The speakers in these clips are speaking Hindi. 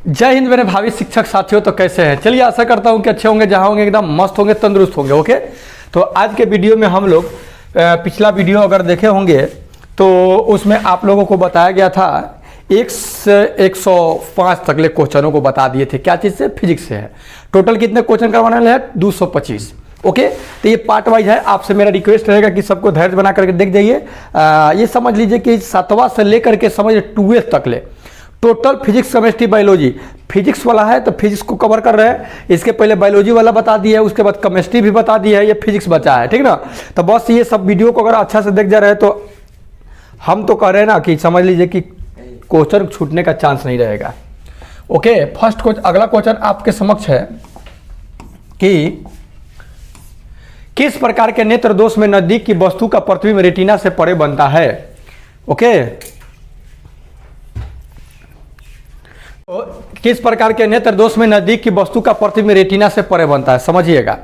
जय हिंद मेरे भावी शिक्षक साथियों, तो कैसे हैं? चलिए आशा करता हूं कि अच्छे होंगे, जहां होंगे एकदम मस्त होंगे, तंदुरुस्त होंगे। ओके, तो आज के वीडियो में हम लोग पिछला वीडियो अगर देखे होंगे तो उसमें आप लोगों को बताया गया था 1 से 105 तक ले क्वेश्चनों को बता दिए थे। क्या चीज़ से? फिजिक्स से है। टोटल कितने क्वेश्चन करवाने वाले हैं? 225। ओके, तो ये पार्ट वाइज है। आपसे मेरा रिक्वेस्ट रहेगा कि सबको धैर्य बना करके देख जाइए। ये समझ लीजिए कि 7वां से लेकर के समझ 12th तक ले total physics, chemistry, biology. Physics वाला है तो फिजिक्स को कवर कर रहे हैं। इसके पहले बायोलॉजी वाला बता दिया है, उसके बाद केमिस्ट्री भी बता दी है, ये फिजिक्स बचा है। ठीक ना? तो बस ये सब वीडियो को अगर अच्छा से देख जा रहे हैं तो हम तो कह रहे हैं ना कि समझ लीजिए कि क्वेश्चन छूटने का चांस नहीं रहेगा। ओके, फर्स्ट क्वेश्चन, अगला क्वेश्चन आपके समक्ष है कि किस प्रकार के नेत्र दोष में नजदीक की वस्तु का प्रतिबिंब रेटिना से परे बनता है? ओके, तो किस प्रकार के नेत्र दोष में नजदीक की वस्तु का प्रतिबिंब रेटिना से परे बनता है? समझिएगा,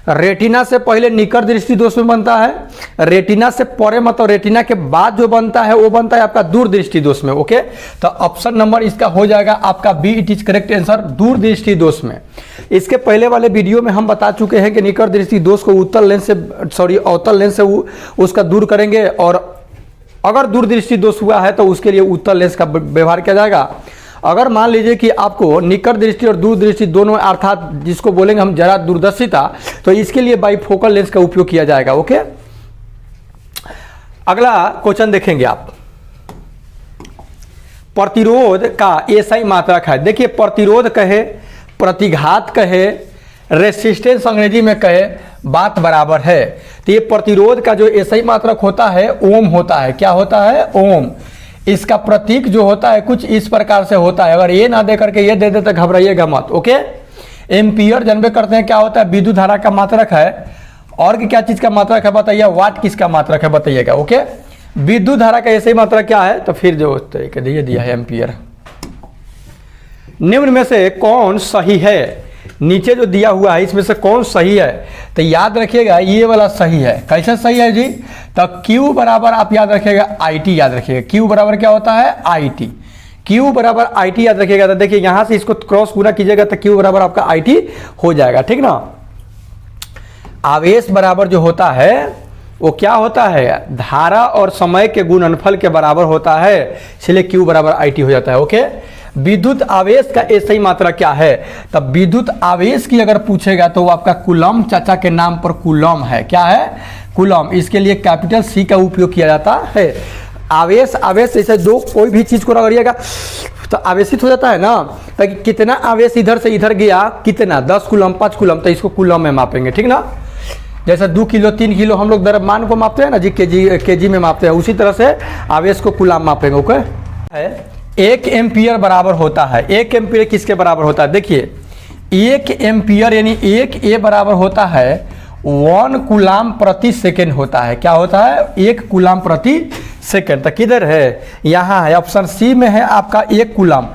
रेटिना से पहले निकट दृष्टि दोष में बनता है, रेटिना से परे मतलब रेटिना के बाद जो बनता है वो बनता है आपका दूर दृष्टि दोष में। ओके, तो ऑप्शन नंबर इसका हो जाएगा आपका B. It is correct answer, दूर दृष्टि दोष में। इसके पहले वाले वीडियो में हम बता चुके हैं कि निकट दृष्टि दोष को उत्तल लेंस से अवतल लेंस से उसका दूर करेंगे, और अगर दूर दृष्टि दोष हुआ है तो उसके लिए उत्तल लेंस का व्यवहार किया जाएगा। अगर मान लीजिए कि आपको निकट दृष्टि और दूर दृष्टि दोनों, अर्थात जिसको बोलेंगे हम जरा दूरदर्शिता, तो इसके लिए बाइफोकल लेंस का उपयोग किया जाएगा। ओके, अगला क्वेश्चन देखेंगे आप। प्रतिरोध का एसआई मात्रक है। देखिए, प्रतिरोध कहे, प्रतिघात कहे, रेसिस्टेंस अंग्रेजी में कहे, बात बराबर है। तो ये प्रतिरोध का जो एसआई मात्रक होता है ओम होता है। क्या होता है? ओम। इसका प्रतीक जो होता है कुछ इस प्रकार से होता है। अगर ये ना दे करके ये दे दे तो घबराइएगा मत। ओके, एम्पियर जानबे करते हैं क्या होता है? विद्युत धारा का मात्रक है। और क्या चीज का मात्रक है बताइए? वाट किसका मात्रक है बताइएगा। ओके, विद्युत धारा का ऐसे ही मात्रक क्या है? तो फिर जो ये दिया है एम्पियर। निम्न में से कौन सही है? नीचे जो दिया हुआ है इसमें से कौन सही है? तो याद रखिएगा ये वाला सही है। कैसे सही है जी? तो Q बराबर आप याद रखिएगा IT याद रखिएगा। Q बराबर क्या होता है? IT। Q बराबर IT याद रखिएगा। तो देखिए यहां से इसको क्रॉस गुना कीजिएगा तो Q बराबर आपका IT हो जाएगा। ठीक ना? आवेश बराबर जो होता है वो क्या होता है? धारा और समय के गुणनफल के बराबर होता है, इसलिए Q बराबर IT हो जाता है। ओके, विद्युत आवेश का एसआई मात्रा क्या है? तब विद्युत आवेश की अगर पूछेगा तो वो आपका कूलम, चाचा के नाम पर कूलम है। क्या है? कूलम। इसके लिए कैपिटल C का उपयोग किया जाता है। आवेश जैसे दो कोई भी चीज को रगड़िएगा तो आवेशित हो जाता है ना। तो कितना आवेश इधर से इधर गया, कितना, 10 कूलम, 5 कूलम, तो इसको कूलम में मापेंगे। ठीक ना? जैसे 2 किलो 3 किलो हम लोग द्रव्यमान को मापते हैं ना जी, केजी में मापते हैं, उसी तरह से आवेश को कूलम मापेंगे। ओके, 1 एम्पियर बराबर होता है। 1 एम्पियर किसके बराबर होता है? देखिए 1 एम्पियर यानी 1 ए बराबर होता है 1 कूलाम प्रति सेकेंड होता है। क्या होता है? 1 कूलाम प्रति सेकेंड। तो किधर है? यहाँ है, ऑप्शन सी में है आपका 1 कूलाम।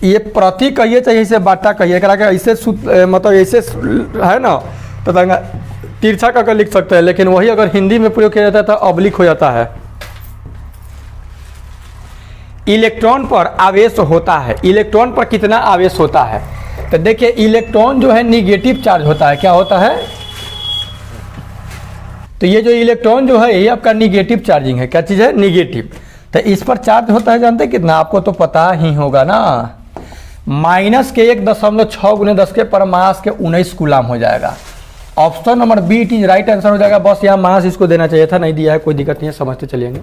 ये प्रति कहिए चाहे इसे बाटा कहिए, ऐसे मतलब ऐसे है ना, तो तिरछा करके लिख सकते हैं, लेकिन वही अगर हिंदी में प्रयोग किया जाता है तो ऑब्लिक हो जाता है। इलेक्ट्रॉन पर आवेश होता है। इलेक्ट्रॉन पर कितना आवेश होता है? तो देखिए इलेक्ट्रॉन जो है निगेटिव चार्ज होता है। क्या होता है? तो ये जो इलेक्ट्रॉन जो है ये आपका निगेटिव चार्जिंग है। क्या चीज है? निगेटिव। तो इस पर चार्ज होता है, जानते हैं कितना? आपको तो पता ही होगा ना, -1.6 × 10 के परमास के 19 कूलाम हो जाएगा। Option number B it is right answer हो जाएगा। बस यहाँ मास इसको देना चाहिए था, नहीं दिया है, कोई दिक्कत नहीं है, समझते चलिएंगे।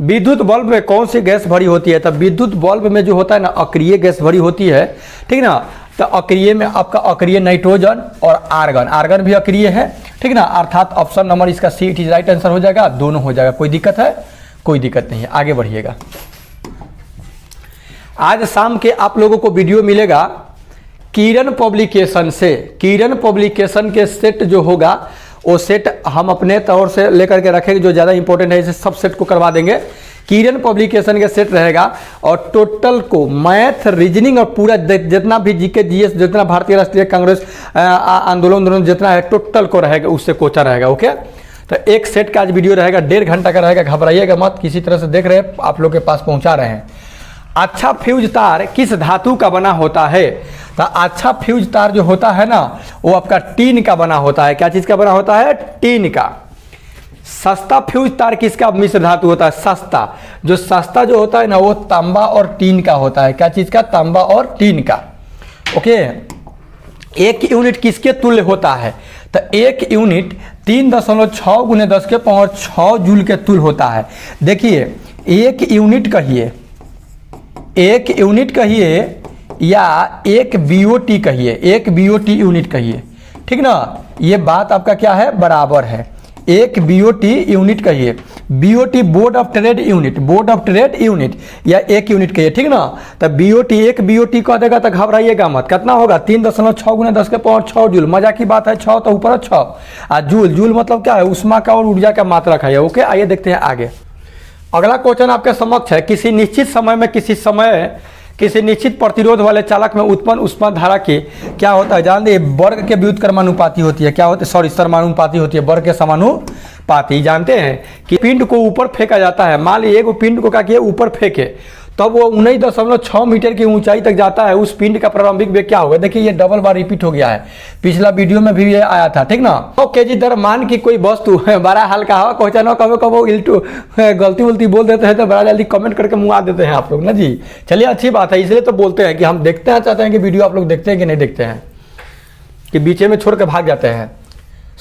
विद्युत बल्ब में कौन सी गैस भरी होती है? तब विद्युत बल्ब में जो होता है ना, अक्रिय गैस भरी होती है। ठीक ना? तो अक्रिय में आपका अक्रिय नाइट्रोजन और आर्गन, आर्गन भी अक्रिय है। ठीक ना? अर्थात ऑप्शन नंबर इसका see it is right answer हो जाएगा। दोनों हो जाएगा। कोई दिक्कत है? कोई दिक्कत नहीं है, आगे बढ़िएगा। आज शाम के आप लोगों को वीडियो मिलेगा किरण पब्लिकेशन से। किरण पब्लिकेशन के सेट जो होगा वो सेट हम अपने तौर से लेकर के रखेंगे, जो ज़्यादा इंपॉर्टेंट है इसे सब सेट को करवा देंगे। किरण पब्लिकेशन के सेट रहेगा और टोटल को मैथ, रीजनिंग और पूरा जितना भी जीके जीएस, जितना भारतीय राष्ट्रीय कांग्रेस आंदोलन जितना है टोटल को रहेगा, उससे कोचा रहेगा। ओके, तो एक सेट का आज वीडियो रहेगा, 1.5 घंटा का रहेगा। घबराइएगा मत, किसी तरह से देख रहे हैं आप लोग के पास पहुंचा रहे हैं। अच्छा फ्यूज तार किस धातु का बना होता है? तो अच्छा फ्यूज तार जो होता है ना वो आपका टीन का बना होता है। क्या चीज का बना होता है? टीन का। सस्ता फ्यूज तार किसका मिश्र धातु होता है? सस्ता। जो सस्ता जो होता है ना वो तांबा और टीन का होता है। क्या चीज का? तांबा और टीन का। ओके, एक यूनिट किसके तुल्य होता है? तो एक यूनिट 3.6 × 10⁻6 जूल के तुल्य होता है। देखिए, एक यूनिट कहिए, एक यूनिट कहिए या एक बीओटी कहिए, एक बीओटी यूनिट कहिए, ठीक ना। ये बात आपका क्या है? बराबर है। एक बीओटी यूनिट कहिए, BOT board of trade unit, board of trade unit या एक यूनिट कहिए, ठीक ना। तो बीओटी, एक बीओटी कह देगा तो घबराइएगा मत। कितना होगा? 3.6 × 10⁻6 जूल। मजा की बात है, 6 तो ऊपर 6 जूल। जूल मतलब क्या है? उष्मा का और ऊर्जा का मात्रक है। ओके, आइए देखते हैं आगे। अगला क्वेश्चन आपके समक्ष है, किसी निश्चित समय में किसी निश्चित प्रतिरोध वाले चालक में उत्पन्न ऊष्मा धारा की क्या होता है? जान दे, वर्ग के व्युत्क्रमानुपाती होती है। क्या होती है? सॉरी, समानुपाती होती है, वर्ग के समानुपाती। जानते हैं कि पिंड को ऊपर फेंका जाता है। मान लीजिए वो पिंड को क्या किया? ऊपर फेंके, तब वो 19.6 मीटर की ऊंचाई तक जाता है। उस पिंड का प्रारंभिक वेग क्या होगा? देखिए, ये डबल बार रिपीट हो गया है, पिछला वीडियो में भी ये आया था, ठीक ना। 100 kg द्रव्यमान की कोई वस्तु बड़ा हल्का हवा क्वेश्चन, कभी कभी इल्टू गलती उल्टी बोल देते हैं तो बड़ा जल्दी कमेंट करके मुँह देते हैं आप लोग ना जी। चलिए, अच्छी बात है, इसलिए तो बोलते हैं कि हम देखते हैं, चाहते हैं कि वीडियो आप लोग देखते हैं कि नहीं देखते हैं, कि बीचे में छोड़ के भाग जाते हैं।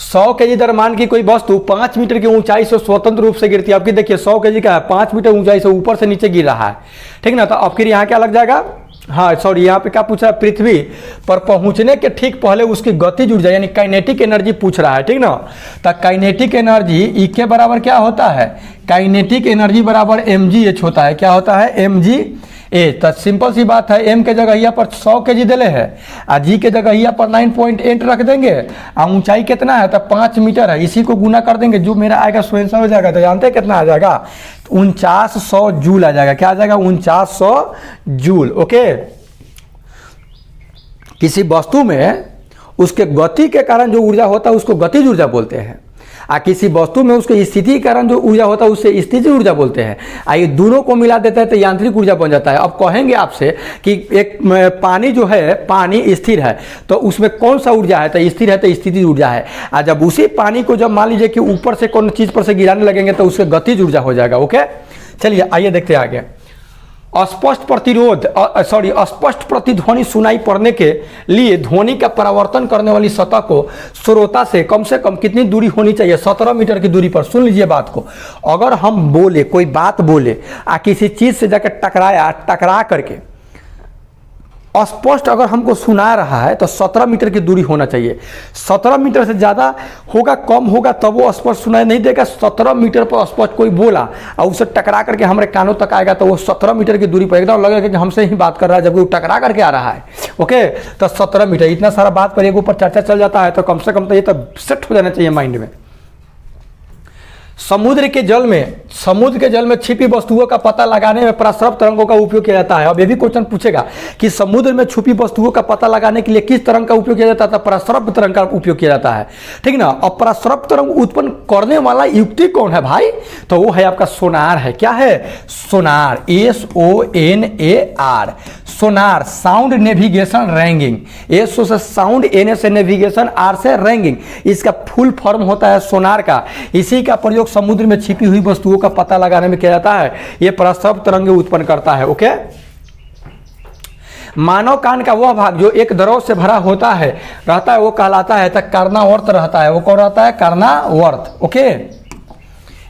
100 kg द्रव्यमान की कोई वस्तु 5 मीटर की ऊंचाई से स्वतंत्र रूप से गिरती है। आपकी देखिए 100 kg का है, 5 मीटर ऊंचाई से ऊपर से नीचे गिर रहा है, ठीक ना। तो अब फिर यहाँ क्या लग जाएगा? हाँ सॉरी, यहाँ पे क्या पूछा है? पृथ्वी पर पहुंचने के ठीक पहले उसकी गतिज ऊर्जा यानी काइनेटिक एनर्जी पूछ रहा है, ठीक ना। तो काइनेटिक एनर्जी ई के बराबर क्या होता है? काइनेटिक एनर्जी बराबर mgh होता है। क्या होता है? mgh। तो सिंपल सी बात है, m के जगह पर 100 kg दिले है और g के जगह पर 9.8 रख देंगे और ऊंचाई कितना है? तो 5 मीटर है। इसी को गुना कर देंगे, जो मेरा आएगा स्वयं हो जाएगा। तो जानते हैं कितना आ जाएगा? 4900 जूल आ जाएगा। क्या आ जाएगा? 4900 जूल। ओके, किसी वस्तु में उसके गति के कारण जो ऊर्जा होता है उसको गतिज ऊर्जा बोलते हैं, और किसी वस्तु में उसके स्थिति के कारण जो ऊर्जा होता है उससे स्थितिज ऊर्जा बोलते हैं। ये दोनों को मिला देता है तो यांत्रिक ऊर्जा बन जाता है। अब कहेंगे आपसे कि एक पानी जो है, पानी स्थिर है तो उसमें कौन सा ऊर्जा है? तो स्थिर है तो स्थितिज ऊर्जा है। और जब उसी पानी को जब मान लीजिए कि ऊपर से कौन चीज पर से गिराने लगेंगे तो उससे गतिज ऊर्जा हो जाएगा। ओके, चलिए आइए देखते हैं आगे। अस्पष्ट प्रतिध्वनि सुनाई पड़ने के लिए ध्वनि का परावर्तन करने वाली सतह को श्रोता से कम कितनी दूरी होनी चाहिए? 17 मीटर की दूरी पर। सुन लीजिए बात को, अगर हम बोले, कोई बात बोले आ किसी चीज से जाकर टकरा करके अस्पष्ट अगर हमको सुना रहा है तो 17 मीटर की दूरी होना चाहिए। 17 मीटर से ज़्यादा होगा, कम होगा तब वो स्पष्ट सुनाई नहीं देगा। 17 मीटर पर स्पष्ट कोई बोला और उसे टकरा करके हमारे कानों तक आएगा तो वो 17 मीटर की दूरी पर एकदम लगेगा कि हमसे ही बात कर रहा है, जबकि वो टकरा करके आ रहा है। ओके, तो 17 मीटर, इतना सारा बात पर एक ऊपर चर्चा चल जाता है तो कम से कम तो ये तो सेट हो जाना चाहिए माइंड में। समुद्र के जल में छिपी वस्तुओं का पता लगाने में प्रस्रव तरंगों का उपयोग किया जाता है। अब ये भी क्वेश्चन पूछेगा कि समुद्र में छुपी वस्तुओं का पता लगाने के लिए किस तरंग का उपयोग किया जाता है? प्रस्रव तरंग का उपयोग किया जाता है, ठीक ना। और प्रस्रव तरंग उत्पन्न करने वाला युक्ति कौन है भाई? तो वो है आपका सोनार है। क्या है? सोनार, SONAR। सोनार, साउंड नेविगेशन रैंगिंग। S से साउंड, N से नेविगेशन, R से रैंगिंग। इसका फुल फॉर्म होता है सोनार का। इसी का प्रयोग समुद्र में छिपी हुई वस्तुओं का पता लगाने में किया जाता है। यह प्रस्रव तरंगे उत्पन्न करता है। ओके, मानव कान का वह भाग जो एक द्रव से भरा होता है रहता है वो कहलाता है कर्णावर्त रहता है। वो कौन रहता है? कर्णावर्त। ओके,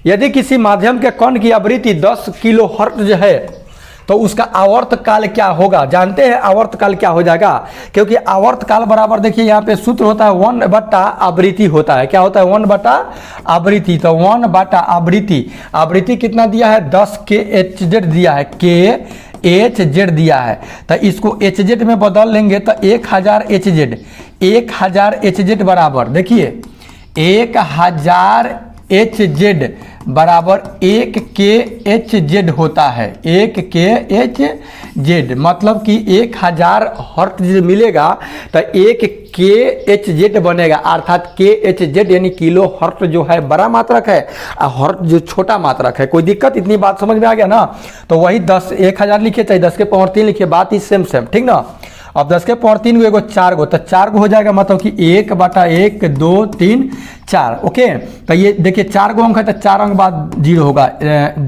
यदि किसी माध्यम के कण की आवृत्ति 10 किलोहर्ट्ज है तो उसका आवर्त काल क्या होगा? जानते हैं आवर्त काल क्या हो जाएगा? क्योंकि आवर्त काल बराबर देखिए यहाँ पे सूत्र होता है 1/आवृत्ति होता है। क्या होता है? 1/आवृत्ति। तो 1/आवृत्ति, आवृत्ति कितना दिया है? 10 kHz दिया है, kHz दिया है। तो इसको HZ में बदल लेंगे तो 1000 HZ, 1000 HZ बराबर देखिए 1000 HZ बराबर 1 kHz होता है। 1 kHz मतलब कि 1000 हर्ट्ज मिलेगा तो 1 kHz बनेगा, अर्थात kHz यानी किलो हर्ट्ज जो है बड़ा मात्रक है और हर्ट्ज जो छोटा मात्रक है। कोई दिक्कत? इतनी बात समझ में आ गया ना? तो वही 1000 लिखिए चाहे 10 के पावर 3 लिखिए, बात ही सेम ठीक ना। अब 10 के पावर 3 को एगो 4 गो, तो 4 गो हो जाएगा, मतलब कि 1/1 2 3 4। ओके, तो ये देखिए 4 गो अंक है तो 4 अंक बाद 0 होगा,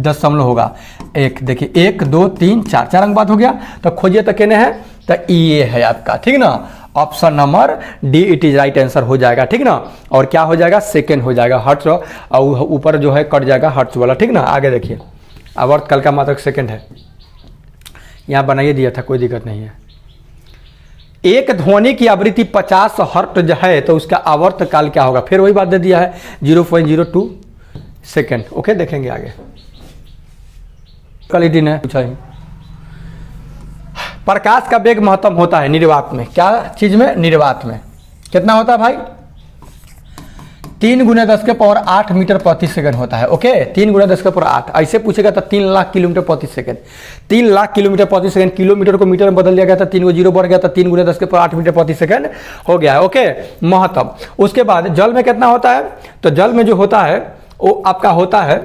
दशमलव होगा 1। देखिए 1 2 3 4, 4 अंक बाद हो गया। तो खोजिए तो कहने हैं, तो ये है आपका, ठीक ना। Option number D it is right answer हो जाएगा, ठीक ना। और क्या हो जाएगा? सेकेंड हो जाएगा, हर्ट्ज, और ऊपर जो है कट जाएगा हर्ट्ज वाला, ठीक ना। आगे देखिए, आवर्त काल का मात्रक सेकेंड है, यहाँ बनाइए दिया था, कोई दिक्कत नहीं है। एक ध्वनि की आवृत्ति 50 हर्ट्ज है तो उसका आवर्त काल क्या होगा? फिर वही बात दे दिया है, 0.02 सेकेंड। ओके, देखेंगे आगे। क्वालिटी ने पूछा ही, प्रकाश का वेग महत्तम होता है निर्वात में, क्या चीज में? निर्वात में। कितना होता है भाई? 3 × 10 के पावर 8 मीटर प्रति सेकंड होता है। ओके, 3 × 10 के पावर 8, ऐसे पूछेगा तो 3 लाख किलोमीटर प्रति सेकंड। 3 लाख किलोमीटर प्रति सेकंड, किलोमीटर को मीटर में बदल दिया गया था, 3 को 0 बढ़ गया था, 3 × 10 के पावर 8 मीटर प्रति सेकंड हो गया है। ओके, महत्तम। उसके बाद जल में कितना होता है? तो जल में जो होता है वो आपका होता है,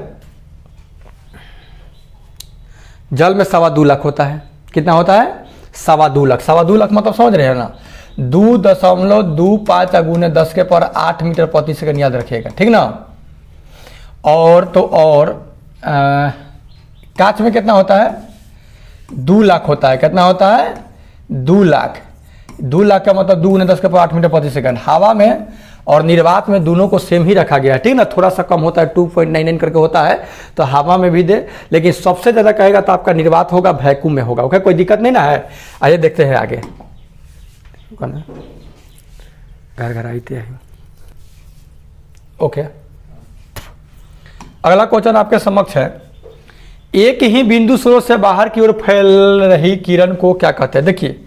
जल में 2.25 लाख होता है। कितना होता है? 2.25 लाख। 2.25 लाख मतलब समझ रहे हैं ना, 2.25 × 10 के पावर 8 मीटर प्रति सेकंड, याद रखिएगा, ठीक ना। और तो और कांच में कितना होता है? 2 लाख होता है। कितना होता है? 2 लाख। 2 लाख का मतलब 2 × 10 के पावर 8 मीटर प्रति सेकंड। हवा में और निर्वात में दोनों को सेम ही रखा गया है, ठीक ना। थोड़ा सा कम होता है, 2.99 करके होता है, तो हवा में भी दे, लेकिन सबसे ज़्यादा कहेगा तो आपका निर्वात होगा, वैक्यूम में होगा। ओके, कोई दिक्कत नहीं ना है। आइए देखते हैं आगे, घर घर आई थे। ओके, अगला क्वेश्चन आपके समक्ष है, एक ही बिंदु स्रोत से बाहर की ओर फैल रही किरण को क्या कहते हैं? देखिए,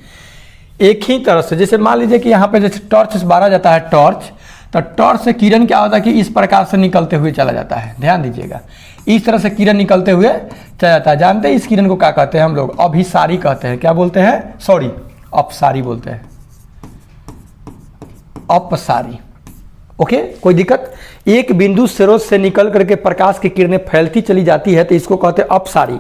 एक ही तरह से, जैसे मान लीजिए कि यहाँ पे जैसे टॉर्च से बारह जाता है टॉर्च, तो टॉर्च से किरण क्या होता है कि इस प्रकार से निकलते हुए चला जाता है। ध्यान दीजिएगा, इस तरह से किरण निकलते हुए चला जाता है। जानते हैं इस किरण को क्या कहते हैं? हम लोग अभिसारी कहते हैं। क्या बोलते हैं? सॉरी, अपसारी बोलते हैं, अपसारी। ओके, कोई दिक्कत? एक बिंदु स्रोत से निकल करके प्रकाश की किरणें फैलती चली जाती है तो इसको कहते हैं अपसारी।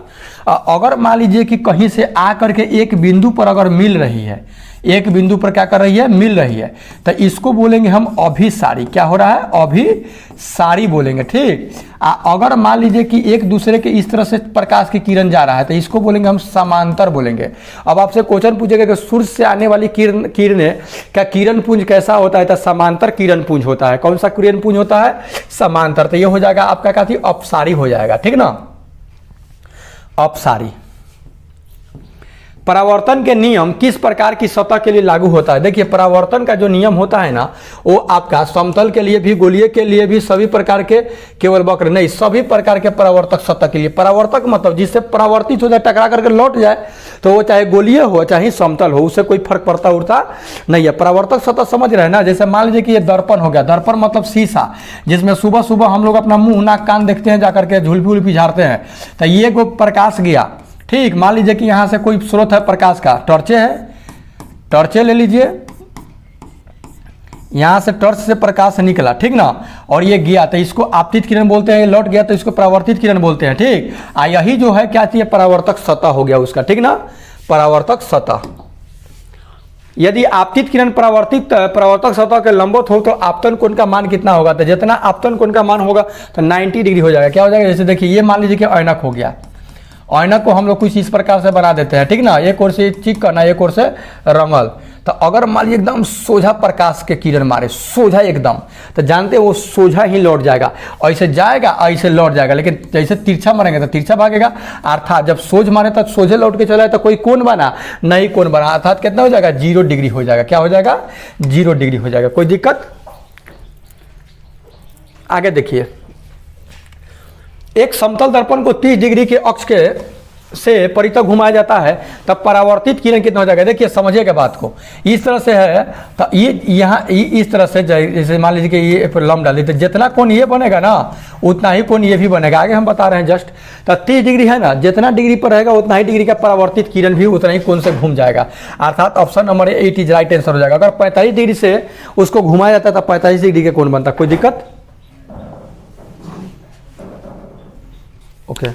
अगर मान लीजिए कि कहीं से आ करके एक बिंदु पर अगर मिल रही है, एक बिंदु पर क्या कर रही है? मिल रही है, तो इसको बोलेंगे हम अभिसारी। क्या हो रहा है? अभिसारी बोलेंगे, ठीक। अगर मान लीजिए कि एक दूसरे के इस तरह से प्रकाश की किरण जा रहा है तो इसको बोलेंगे हम समांतर बोलेंगे। अब आपसे क्वेश्चन पूछेगा कि सूर्य से आने वाली किरणें क्या किरण पुंज कैसा होता है? तो समांतर किरण पुंज होता है। कौन सा किरण पुंज होता है? समांतर। तो ये हो जाएगा आपका क्या थी? अपसारी हो जाएगा, ठीक ना, अपसारी। परावर्तन के नियम किस प्रकार की सतह के लिए लागू होता है? देखिए, परावर्तन का जो नियम होता है ना, वो आपका समतल के लिए भी, गोलीय के लिए भी, सभी प्रकार के, केवल वक्र नहीं, सभी प्रकार के परावर्तक सतह के लिए। परावर्तक मतलब जिससे परावर्तित हो जाए, टकरा करके लौट जाए, तो वो चाहे गोलीय हो चाहे समतल हो, उससे कोई फर्क पड़ता उड़ता नहीं है। परावर्तक सतह समझ रहे हैं ना। जैसे मान लीजिए कि ये दर्पण हो गया, दर्पण मतलब शीशा, जिसमें सुबह सुबह हम लोग अपना मुंह नाक कान देखते हैं, जाकर के झुलपी उलपी झाड़ते हैं, तो ये को प्रकाश गया, ठीक। मान लीजिए कि यहां से कोई स्रोत है प्रकाश का, टॉर्चे है, टॉर्चे ले लीजिए, यहां से टॉर्च से प्रकाश निकला, ठीक ना, और ये गया तो इसको आपतित किरण बोलते हैं, लौट गया तो इसको परावर्तित किरण बोलते हैं, ठीक। यही जो है क्या चाहिए? परावर्तक सतह हो गया उसका, ठीक ना, परावर्तक सतह। यदि आपतित किरण परावर्तक सतह के लंबवत हो तो आपतन कोण का मान कितना होगा? तो जितना आपतन कोण का मान होगा तो 90 डिग्री हो जाएगा। क्या हो जाएगा? जैसे देखिए, ये मान लीजिए कि ऐनक हो गया, ऐनक को हम लोग कुछ इस प्रकार से बना देते हैं, ठीक ना, एक ओर से चिकन है, एक ओर से रंगल। तो अगर मान लीजिए एकदम सोझा प्रकाश के किरण मारे, सोझा एकदम, तो जानते हैं वो सोझा ही लौट जाएगा, ऐसे जाएगा ऐसे लौट जाएगा। लेकिन जैसे तिरछा मारेंगे तो तिरछा भागेगा, अर्थात जब सोझ मारे तो सोझे लौट के चला, तो कोई कोण बना नहीं, कोण बना, अर्थात कितना हो जाएगा? 0 डिग्री हो जाएगा। क्या हो जाएगा? 0 डिग्री हो जाएगा। कोई दिक्कत? आगे देखिए, एक समतल दर्पण को 30 डिग्री के अक्ष के से परितः घुमाया जाता है तब परावर्तित किरण कितना हो जाएगा। देखिए समझिएगा बात को, इस तरह से है तो ये यहाँ इस तरह से जैसे मान लीजिए कि ये लंब डाल देते, जितना कोण ये बनेगा ना उतना ही कोण ये भी बनेगा। आगे हम बता रहे हैं जस्ट, तो 30 डिग्री है ना, जितना डिग्री पर रहेगा उतना ही डिग्री का परावर्तित किरण भी उतना ही कोण से घूम जाएगा। अर्थात option number A it is right answer हो जाएगा। अगर 45 डिग्री से उसको घुमाया जाता है तो 45 डिग्री का कोण बनता। कोई दिक्कत? ओके।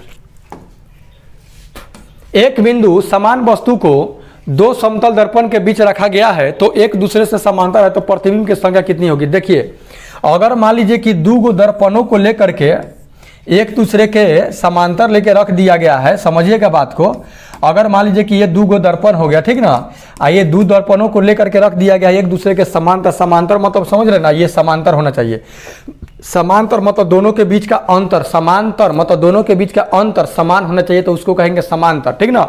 एक बिंदु समान वस्तु को दो समतल दर्पण के बीच रखा गया है तो एक दूसरे से समांतर है तो प्रतिबिंब की संख्या कितनी होगी। देखिए अगर मान लीजिए कि दो गो दर्पणों को लेकर के एक दूसरे के समांतर लेके रख दिया गया है, समझिएगा बात को। अगर मान लीजिए कि ये दो गो दर्पण हो गया, ठीक ना, ये दो दर्पणों को लेकर के रख दिया गया एक दूसरे के समांतर। समांतर मतलब समझ रहे ना, ये समांतर होना चाहिए। समांतर मतलब दोनों के बीच का अंतर, समांतर मतलब दोनों के बीच का अंतर समान होना चाहिए तो उसको कहेंगे समांतर, ठीक ना।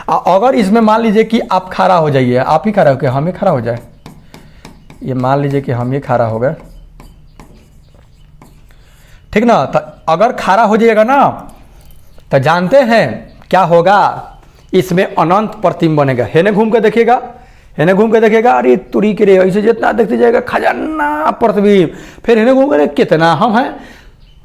अगर इसमें मान लीजिए कि आप खड़ा हो जाइए, आप ही खड़ा हो गए, हम ही खड़ा हो जाए, ये मान लीजिए कि हम ही खड़ा हो गए, ठीक ना। तो अगर खड़ा हो जाइएगा ना तो जानते हैं क्या होगा, इसमें अनंत प्रतिबिंब बनेगा। हेने घूम के देखिएगा, हेने घूम के देखिएगा, अरे तुरी के रे ऐसे जितना देखते जाएगा खजाना प्रतिबिंब, फिर हेने घूम के कितना हम हैं,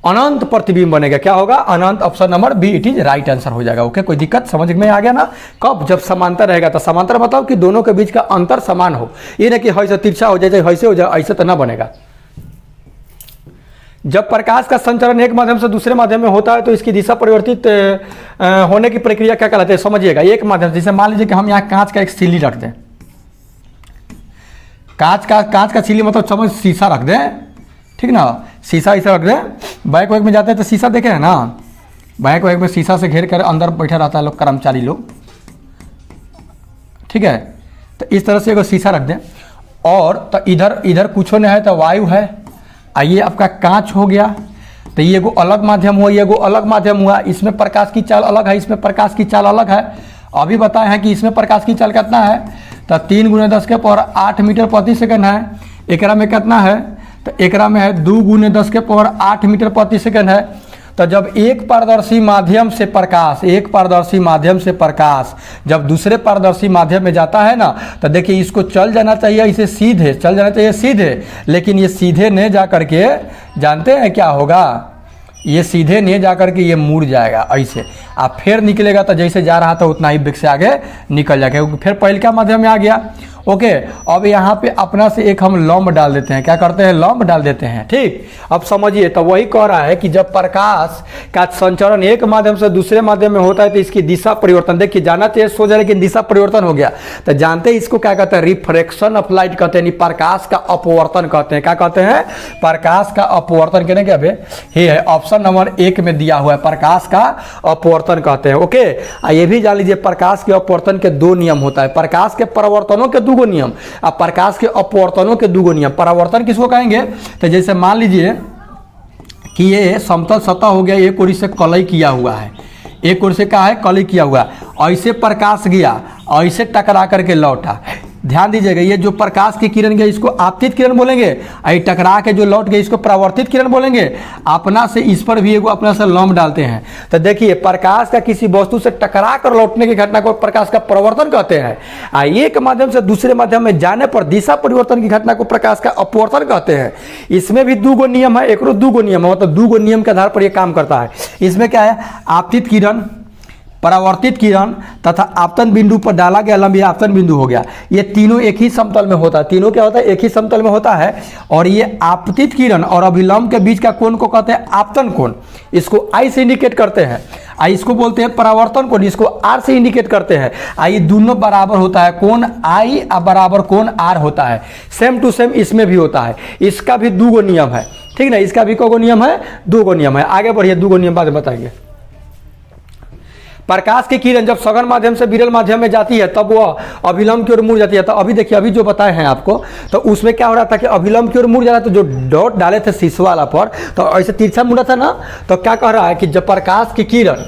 अनंत प्रतिबिंब बनेगा। क्या होगा? अनंत। Option number B it is right answer हो जाएगा। ओके, कोई दिक्कत समझ में आ गया ना। कब? जब समांतर रहेगा। तो समांतर मतलब कि दोनों के बीच का अंतर समान हो, ये नहीं कि ऐसे तिरछा हो जाए, ऐसे हो जाए, ऐसे तो ना बनेगा। जब प्रकाश का संचरण एक माध्यम से दूसरे माध्यम में होता है तो इसकी दिशा परिवर्तित होने की प्रक्रिया क्या कहलाती है। समझिएगा, एक माध्यम से, जैसे मान लीजिए कि हम यहाँ कांच का एक सिल्ली रख दें, कांच का सिल्ली मतलब समझ शीशा रख दें, ठीक ना, शीशा ऐसा रख दें। बैंक वैक में जाते हैं तो शीशा देखे है ना, बैंक वैक में शीशा से घेर कर अंदर बैठा रहता है लोग, कर्मचारी लोग, ठीक है। तो इस तरह से एगो शीशा रख दें और तो इधर कुछ नहीं है तो वायु है, आइए आपका कांच हो गया, तो ये एगो अलग माध्यम हुआ, ये एगो अलग माध्यम हुआ। इसमें प्रकाश की चाल अलग है, इसमें प्रकाश की चाल अलग है। अभी बताए हैं कि इसमें प्रकाश की चाल कितना है, तो 3 × 10⁸ मीटर प्रति सेकंड है। एकरा में कितना है, तो एकरा में है 2 × 10⁸ मीटर प्रति सेकंड है। तो जब एक पारदर्शी माध्यम से प्रकाश जब दूसरे पारदर्शी माध्यम में जाता है ना, तो देखिए इसको चल जाना चाहिए, इसे सीधे चल जाना चाहिए सीधे, लेकिन ये सीधे नहीं जा करके जानते हैं क्या होगा, ये सीधे नहीं जा करके ये मुड़ जाएगा ऐसे, आप फिर निकलेगा तो जैसे जा रहा था उतना ही वेग से आगे निकल जाएगा, क्योंकि फिर पहले का माध्यम में आ गया। ओके, अब यहाँ पे अपना से एक हम लंब डाल देते हैं, क्या करते हैं, लंब डाल देते हैं, ठीक। अब समझिए, तो वही कह रहा है कि जब प्रकाश का संचरण एक माध्यम से दूसरे माध्यम में होता है तो इसकी दिशा परिवर्तन, देखिए जाना चाहिए सो जाए लेकिन दिशा परिवर्तन हो गया, तो जानते हैं इसको क्या कहते हैं, रिफ्रैक्शन ऑफ लाइट कहते हैं, प्रकाश का अपवर्तन कहते हैं। क्या कहते हैं, प्रकाश का अपवर्तन कहने के ये है ऑप्शन नंबर 1 में दिया हुआ है, प्रकाश का अपवर्तन कहते हैं। ओके, ये भी जान लीजिए प्रकाश के अपवर्तन के 2 नियम होता है, प्रकाश के परावर्तनों के 2 नियम, अब प्रकाश के अपवर्तनों के 2 नियम। परावर्तन किसको कहेंगे, तो जैसे मान लीजिए कि ये समतल सतह हो गया, एक ओर से कलई किया हुआ है, एक ओर से क्या है, कलई किया हुआ, ऐसे प्रकाश गया, ऐसे टकरा करके लौटा। ध्यान दीजिएगा, ये जो प्रकाश की किरण गई इसको आपतित किरण बोलेंगे, आई टकरा के जो लौट गई इसको परावर्तित किरण बोलेंगे। अपना से इस पर भी एगो अपना से लंब डालते हैं, तो देखिए प्रकाश का किसी वस्तु से टकरा कर लौटने की घटना को प्रकाश का परावर्तन कहते हैं। एक माध्यम से दूसरे माध्यम में जाने पर दिशा परिवर्तन की घटना को प्रकाश का अपवर्तन कहते हैं। इसमें भी 2 नियम है, एक 2 नियम है, मतलब 2 नियम के आधार पर यह काम करता है। इसमें क्या है, आपतित किरण, परावर्तित किरण तथा आपतन बिंदु पर डाला गया लंब, यह आपतन बिंदु हो गया। ये तीनों एक ही समतल में होता है, तीनों क्या होता है, एक ही समतल में होता है। और ये आपतित किरण और अभिलंब के बीच का कोण को कहते हैं आपतन कोण, इसको आई से इंडिकेट करते हैं। आई इसको बोलते हैं परावर्तन कोण, इसको आर से इंडिकेट करते हैं। आई दोनों बराबर होता है, कोण आई बराबर कोण आर होता है। सेम टू सेम इसमें भी होता है, इसका भी 2 नियम है, ठीक ना, इसका भी को नियम है, 2 नियम है। आगे बढ़िए, 2 नियम बाद में बताएंगे। प्रकाश की किरण जब सघन माध्यम से विरल माध्यम में जाती है तब वह अभिलंब की ओर मुड़ जाती है। तो अभी देखिए, अभी जो बताए हैं आपको, तो उसमें क्या हो रहा था कि अभिलंब की ओर मुड़ जा रहा था, तो जो डॉट डाले थे शीशे वाला पर, तो ऐसे तिरछा मुड़ा था ना, तो क्या कह रहा है कि जब प्रकाश की किरण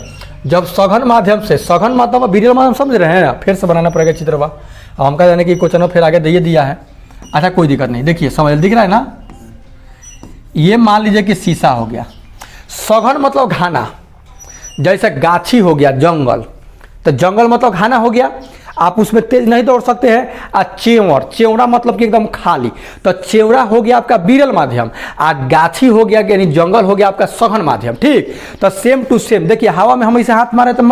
जब सघन माध्यम से, सघन माध्यम विरल माध्यम समझ रहे हैं, फिर से बनाना पड़ेगा चित्रवा, हम कह जाने की क्वेश्चन फिर आगे दिया है। अच्छा कोई दिक्कत नहीं, देखिए समझ दिख रहा है ना, ये मान लीजिए कि शीशा हो गया, सघन मतलब घाना, जैसे गाछी हो गया, जंगल, तो जंगल मतलब घना हो गया, आप उसमें तेज नहीं दौड़ सकते हैं। चेवड़, चेवड़ा मतलब कि एकदम खाली, तो चेवड़ा हो गया आपका विरल माध्यम। गाछी हो गया यानी जंगल हो गया आपका सघन माध्यम। ठीक, तो सेम टू सेम देखिए, हवा में हम इसे हाथ मारे तो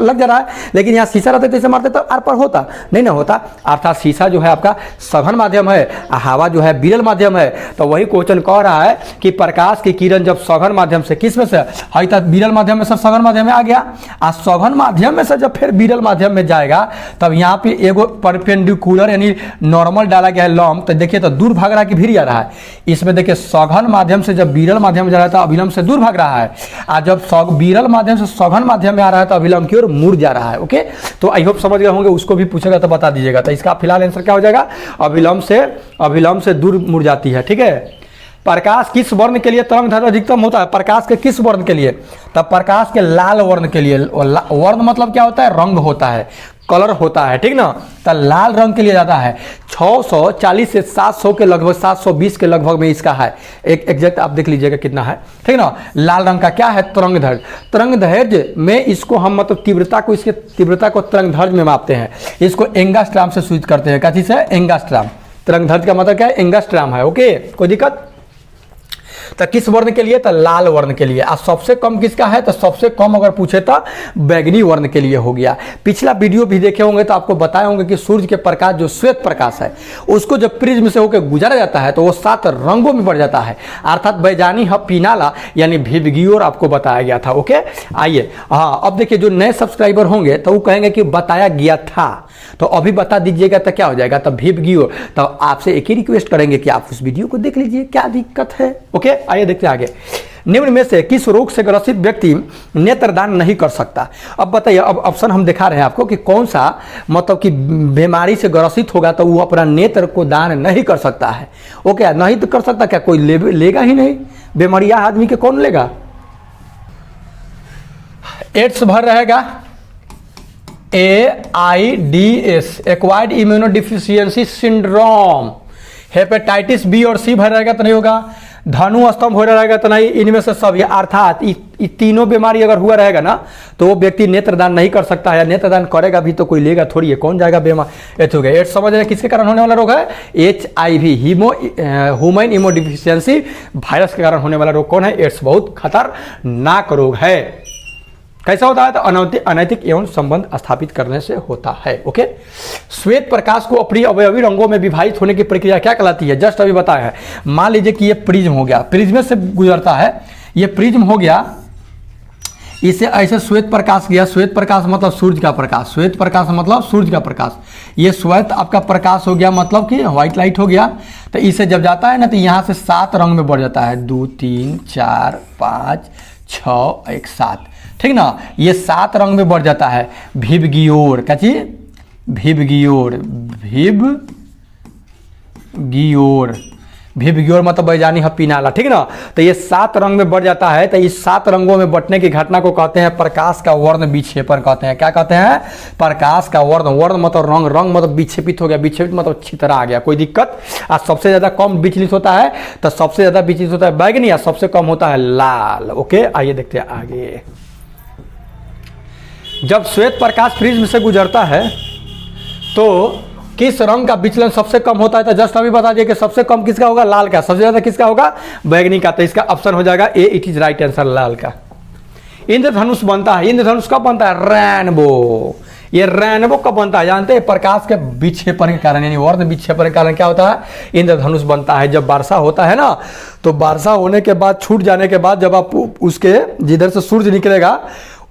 लग जा रहा है, लेकिन यहाँ शीशा रहता है तो इसे मारते तो आर पार होता नहीं ना होता। अर्थात शीशा जो है आपका सघन माध्यम है, हवा जो है विरल माध्यम है। तो वही क्वेश्चन कह रहा है कि प्रकाश की किरण जब सघन माध्यम से, किस में से है तो विरल माध्यम में से सघन माध्यम में आ गया, सघन माध्यम में से जब फिर विरल माध्यम में जाएगा तब यहाँ पे एगो परपेंडिकुलर यानी नॉर्मल डाला गया है लंब, तो देखिए तो दूर भाग रहा है कि भीड़ जा रहा है। इसमें देखिए सघन माध्यम से जब विरल माध्यम में जा रहा है तो अभिलंब से दूर भाग रहा है, और जब विरल माध्यम से सघन माध्यम में आ रहा है तो अभिलंब की ओर मुड़ जा रहा है। ओके, तो आई होप समझ गए होंगे, उसको भी पूछेगा तो बता दीजिएगा। तो इसका फिलहाल आंसर क्या हो जाएगा, अभिलंब से दूर मुड़ जाती है। ठीक है, प्रकाश किस वर्ण के लिए तरंग दैर्घ्य अधिकतम होता है, प्रकाश के किस वर्ण के लिए, तब प्रकाश के लाल वर्ण के लिए। वर्ण मतलब क्या होता है, रंग होता है, कलर होता है, ठीक ना। तो लाल रंग के लिए जाता है 640 से 700 के लगभग, 720 के लगभग में इसका है। एक एग्जैक्ट आप देख लीजिएगा कितना है, ठीक ना। लाल रंग का क्या है, तरंग दैर्घ्य। तरंग दैर्घ्य में इसको हम मतलब तीव्रता को, इसके तीव्रता को तरंग दैर्घ्य में मापते हैं। इसको एंगास्ट्राम से सूचित करते हैं। क्या चीज है, एंगास्ट्राम। तरंग दैर्घ्य का मतलब क्या है, एंगास्ट्राम है। ओके, कोई दिक्कत। तो किस वर्ण के लिए, तो लाल वर्ण के लिए। और सबसे कम किसका है, तो सबसे कम अगर पूछे तो बैगनी वर्ण के लिए हो गया। पिछला वीडियो भी देखे होंगे तो आपको बताए होंगे कि सूर्य के प्रकाश जो श्वेत प्रकाश है उसको जब प्रिज्म से होकर गुजारा जाता है तो वो 7 रंगों में बढ़ जाता है, अर्थात बैजानी पिनाला यानी विबग्योर आपको बताया गया था। ओके, आइए हाँ, अब देखिए जो नए सब्सक्राइबर होंगे तो वो कहेंगे कि बताया गया था, तो अभी बता दीजिएगा तो क्या हो जाएगा, तब विबग्योर। तो आपसे एक ही रिक्वेस्ट करेंगे कि आप उस वीडियो को देख लीजिए, क्या दिक्कत है। ओके, आइए देखते हैं आगे। निम्न में से किस रोग से ग्रसित व्यक्ति नेत्रदान नहीं कर सकता। अब बताइए, अब ऑप्शन हम दिखा रहे हैं आपको कि कौन सा मतलब कि बीमारी से ग्रसित होगा तो वो अपना नेत्र को दान नहीं कर सकता है। ओके, नहीं तो कर सकता क्या, कोई लेगा ही नहीं, बीमारिया आदमी के कौन लेगा। एड्स भर रहेगा, AIDS acquired immunodeficiency syndrome. Hepatitis B और सी भर रहेगा तो नहीं होगा। धनु स्तंभ हो रहेगा तो नहीं, इनमें से सब। अर्थात ये तीनों बीमारी अगर हुआ रहेगा ना तो वो व्यक्ति नेत्रदान नहीं कर सकता है, या नेत्रदान करेगा भी तो कोई लेगा थोड़ी है, कौन जाएगा बीमार। हो गया एड्स। समझ रहे किसके कारण होने वाला रोग है, HIV ह्यूमन इम्यूनोडिफिशियंसी वायरस के कारण होने वाला रोग कौन है, एड्स। बहुत खतरनाक रोग है। कैसा होता है, तो अनैतिक एवं संबंध स्थापित करने से होता है। ओके, श्वेत प्रकाश को अपनी अवयवी रंगों में विभाजित होने की प्रक्रिया क्या कहलाती है, जस्ट अभी बताया है। मान लीजिए कि ये प्रिज्म हो गया, प्रिज्म से गुजरता है, ये प्रिज्म हो गया, इसे ऐसे श्वेत प्रकाश गया। श्वेत प्रकाश मतलब सूर्य का प्रकाश, श्वेत प्रकाश मतलब सूर्य का प्रकाश। ये श्वेत आपका प्रकाश हो गया मतलब कि व्हाइट लाइट हो गया। तो इसे जब जाता है ना तो यहाँ से 7 रंग में बढ़ जाता है, 2 3 4 5 6 1 7, ठीक ना। ये 7 रंग में बढ़ जाता है। विबग्योर, क्या चीज, विबग्योर, विबग्योर मतलब बैजानी पिनाला, ठीक ना। तो ये 7 रंग में बढ़ जाता है। तो इस 7 रंगों में बंटने की घटना को कहते हैं प्रकाश का वर्ण विक्षेपण कहते हैं। क्या कहते हैं, प्रकाश का वर्ण। वर्ण मतलब रंग, रंग मतलब विक्षेपित हो गया, विक्षेपित मतलब छितरा आ गया, कोई दिक्कत। आज सबसे ज्यादा कम विचलित होता है, तो सबसे ज्यादा विचलित होता है बैगनी, या सबसे कम होता है लाल। ओके, आइए देखते हैं आगे। जब श्वेत प्रकाश प्रिज्म से गुजरता है तो किस रंग का विचलन सबसे कम होता है, तो जस्ट अभी बता दिए कि सबसे कम किसका होगा, लाल का। सबसे ज्यादा किसका होगा, बैगनी का। तो इसका ऑप्शन हो जाएगा ए, इट इज राइट आंसर, लाल का। इंद्रधनुष बनता है, इंद्रधनुष कब बनता है, रेनबो। ये रेनबो कब बनता है जानते हैं, प्रकाश के विक्षेपण के कारण, यानी वर्ण विक्षेपण के कारण क्या होता है, इंद्रधनुष बनता है। जब वर्षा होता है ना, तो वर्षा होने के बाद, छूट जाने के बाद, जब आप उसके जिधर से सूर्य निकलेगा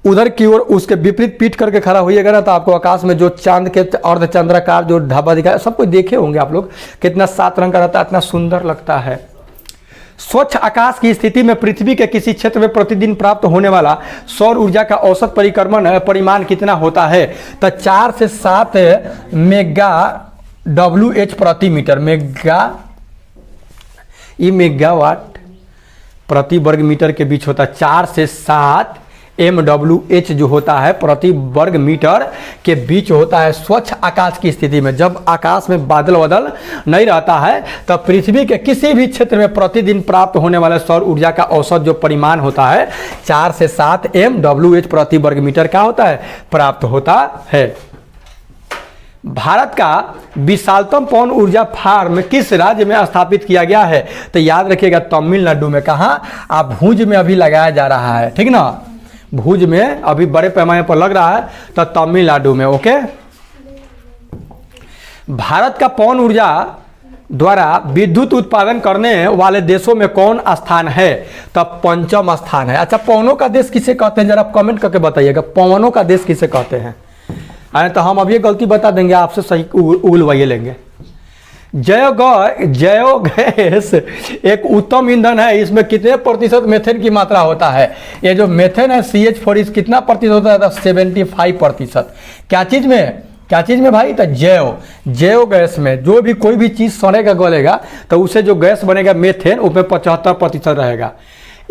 उधर की ओर उसके विपरीत पीठ करके खड़ा होइएगा ना, तो आपको आकाश में जो चांद के अर्धचंद्राकार जो ढाबा दिखा, सब कुछ देखे होंगे आप लोग, कितना 7 रंग का रहता है, इतना सुंदर लगता है। स्वच्छ आकाश की स्थिति में पृथ्वी के किसी क्षेत्र में प्रतिदिन प्राप्त होने वाला सौर ऊर्जा का औसत परिमाण कितना होता है, तो 4 से 7 मेगा WH प्रति मीटर। मेगावाट प्रति वर्ग मीटर के बीच होता है। 4 से 7 MWH जो होता है प्रति वर्ग मीटर के बीच होता है स्वच्छ आकाश की स्थिति में। जब आकाश में बादल वादल नहीं रहता है तब पृथ्वी के किसी भी क्षेत्र में प्रतिदिन प्राप्त होने वाले सौर ऊर्जा का औसत जो परिमाण होता है 4 से 7 MWH प्रति वर्ग मीटर का होता है, प्राप्त होता है। भारत का विशालतम पवन ऊर्जा फार्म किस राज्य में स्थापित किया गया है? तो याद रखिएगा तमिलनाडु में। कहाँ? आप भुज में अभी लगाया जा रहा है, ठीक ना, भुज में अभी बड़े पैमाने पर लग रहा है, तो तमिलनाडु में। ओके, भारत का पवन ऊर्जा द्वारा विद्युत उत्पादन करने वाले देशों में कौन स्थान है? तब 5वां स्थान है। अच्छा, पवनों का देश किसे कहते हैं, जरा कमेंट करके बताइएगा, पवनों का देश किसे कहते हैं? अरे तो हम अब ये गलती बता देंगे, आपसे सही उगलवाइए लेंगे। जैव गैस एक उत्तम ईंधन है। इसमें कितने प्रतिशत मेथेन की मात्रा होता है? ये जो मेथेन है CH4 कितना प्रतिशत होता है? 75%। क्या चीज में? क्या चीज में भाई? तो जैव गैस में जो भी कोई भी चीज सड़ेगा गलेगा तो उसे जो गैस बनेगा मेथेन, उसमें 75% रहेगा।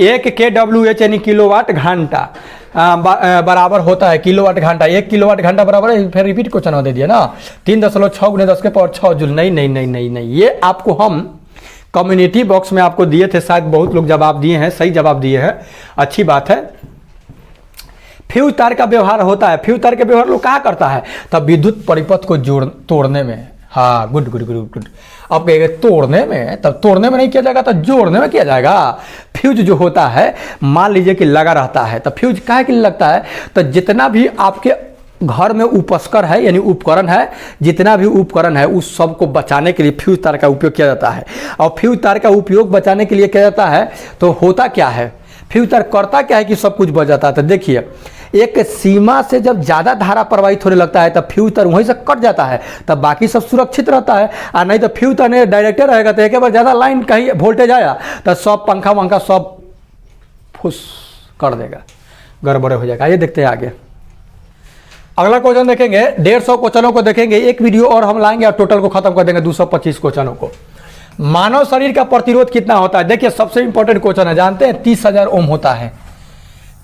1 kWh यानी किलोवाट घंटा बराबर होता है, किलोवाट घंटा। 1 किलोवाट घंटा बराबर है, फिर रिपीट क्वेश्चन दे दिया ना, 3.6 × 10⁻6 जूल। नहीं, ये आपको हम कम्युनिटी बॉक्स में आपको दिए थे, शायद बहुत लोग जवाब दिए हैं, सही जवाब दिए हैं, अच्छी बात है। फ्यूज तार का व्यवहार होता है। फ्यूज तार का व्यवहार लोग कहाँ करता है? तब विद्युत परिपथ को तोड़ने में। हाँ, गुड। अब कहेंगे तोड़ने में, तब तोड़ने में नहीं किया जाएगा तो जोड़ने में किया जाएगा। फ्यूज जो होता है मान लीजिए कि लगा रहता है, तो फ्यूज काहे के लिए लगता है? तो जितना भी आपके घर में उपस्कर है यानी उपकरण है, जितना भी उपकरण है उस सब को बचाने के लिए फ्यूज तार का उपयोग किया जाता है। और फ्यूज तार का उपयोग बचाने के लिए किया जाता है तो होता क्या है, फ्यूज तार करता क्या है कि सब कुछ बच जाता है। तो देखिए, एक सीमा से जब ज़्यादा धारा प्रवाहित होने लगता है तब फ्यूज तार वहीं से कट जाता है, तब बाकी सब सुरक्षित रहता है। और नहीं तो फ्यूज तार ने डायरेक्टर रहेगा तो एक बार ज़्यादा लाइन कहीं वोल्टेज आया तो सब पंखा वंखा सब फुस कर देगा, गड़बड़े हो जाएगा। ये देखते हैं आगे। अगला क्वेश्चन देखेंगे, 150 क्वेश्चनों को देखेंगे, एक वीडियो और हम लाएंगे और टोटल को खत्म कर देंगे 225 क्वेश्चनों को। मानव शरीर का प्रतिरोध कितना होता है? देखिए, सबसे इंपॉर्टेंट क्वेश्चन है, जानते हैं 30,000 ओम होता है।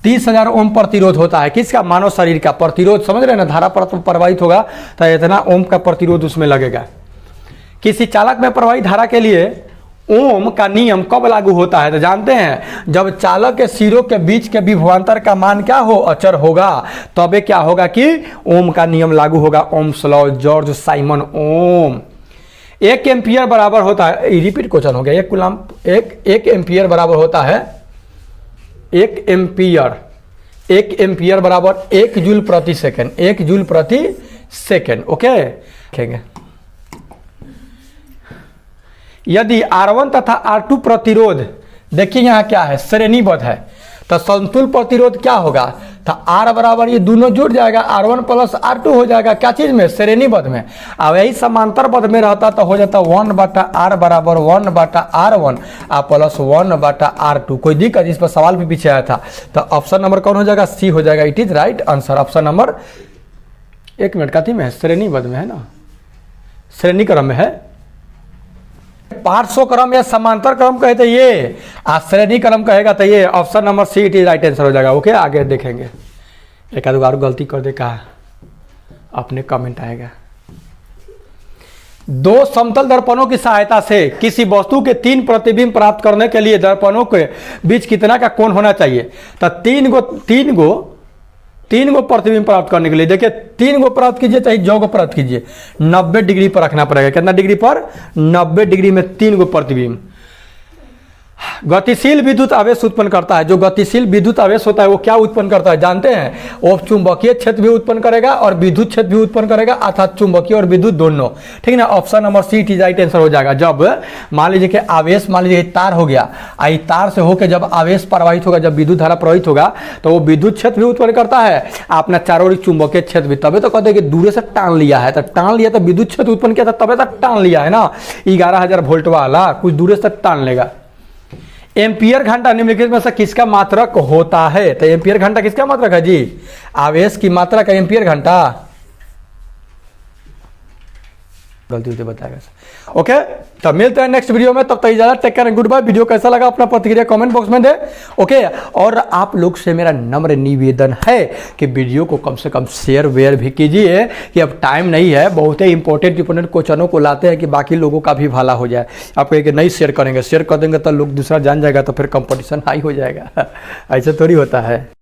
30,000 ओम प्रतिरोध होता है किसका? मानव शरीर का प्रतिरोध। समझ रहे हैं ना, धारा प्रवाहित होगा तो इतना ओम का प्रतिरोध उसमें लगेगा। किसी चालक में प्रवाहित धारा के लिए ओम का नियम कब लागू होता है? तो जानते हैं, जब चालक के सिरों के बीच के विभवांतर का मान क्या हो? अचर होगा, तबे क्या होगा कि ओम का नियम लागू होगा। ओम्स लॉ, जॉर्ज साइमन ओम। 1 एम्पियर बराबर होता है, रिपीट क्वेश्चन हो गया, 1 एम्पियर बराबर होता है, 1 एम्पियर बराबर 1 जूल प्रति सेकेंड, 1 जूल प्रति सेकेंड। ओके, देखेंगे यदि R1 तथा R2 प्रतिरोध, देखिए यहाँ क्या है, श्रेणीबद्ध है, तो समतुल प्रतिरोध क्या होगा? तो R बराबर ये दोनों जुड़ जाएगा, R1 + R2 हो जाएगा। क्या चीज में? श्रेणीबद्ध में। अब यही समांतरबद्ध में रहता तो हो जाता 1/R बराबर 1/R1 प्लस 1/R2। कोई दिक्कत? इस पर सवाल भी पीछे आया था। तो ऑप्शन नंबर कौन हो जाएगा? सी हो जाएगा। It is right answer. Option number, 1 minute कथी में है? श्रेणीबद्ध में है ना, श्रेणी क्रम में है। पार्श्व क्रम या समांतर क्रम कहे तो ये, श्रेणी क्रम कहेगा तो ये। Option number see it is right answer हो जाएगा। ओके, आगे देखेंगे। एक आध बार गलती कर दे कहा, अपने कमेंट आएगा। 2 समतल दर्पणों की सहायता से किसी वस्तु के 3 प्रतिबिंब प्राप्त करने के लिए दर्पणों के बीच कितना का कोण होना चाहिए? तो 3 गो प्रतिबिंब प्राप्त करने के लिए, देखिए 3 गो प्राप्त कीजिए चाहे जो गो प्राप्त कीजिए, 90 डिग्री पर रखना पड़ेगा। कितना डिग्री पर? 90 डिग्री में 3 गो प्रतिबिंब। गतिशील विद्युत आवेश उत्पन्न करता है। जो गतिशील विद्युत आवेश होता है वो क्या उत्पन्न करता है? जानते हैं, वो चुंबकीय क्षेत्र भी उत्पन्न करेगा और विद्युत क्षेत्र भी उत्पन्न करेगा, अर्थात चुंबकीय और विद्युत दोनों। ठीक है ना, option number see it is right answer हो जाएगा। जब मान लीजिए कि आवेश, मान लीजिए तार हो गया, आई तार से होकर जब आवेश प्रवाहित होगा, जब विद्युत धारा प्रवाहित होगा तो वो विद्युत क्षेत्र भी उत्पन्न करता है, अपना चारों ओर चुंबकीय क्षेत्र भी। तबे तो कहते हैं कि दूर से टान लिया है, तो टान लिया तो विद्युत क्षेत्र उत्पन्न किया था, तबे तो टान लिया है ना। 11,000 वोल्ट वाला कुछ दूर से टान लेगा। एम्पियर घंटा निम्नलिखित में से किसका मात्रक होता है? तो एम्पियर घंटा किसका मात्रक है जी? आवेश की मात्रा का एम्पियर घंटा। गलती होती बताएगा। ओके, तब मिलते हैं नेक्स्ट वीडियो में, तब तक इजाजत, take care and goodbye. Video कैसा लगा अपना प्रतिक्रिया कमेंट बॉक्स में दे। ओके, और आप लोग से मेरा नम्र निवेदन है कि वीडियो को कम से कम शेयर वेयर भी कीजिए, कि अब टाइम नहीं है, बहुत ही इंपॉर्टेंट क्वेश्चनों को लाते हैं कि बाकी लोगों का भी भला हो जाए। आप कहेंगे नहीं शेयर करेंगे, शेयर कर देंगे तो लोग दूसरा जान जाएगा, तो फिर कंपटीशन हाई हो जाएगा। ऐसे थोड़ी होता है।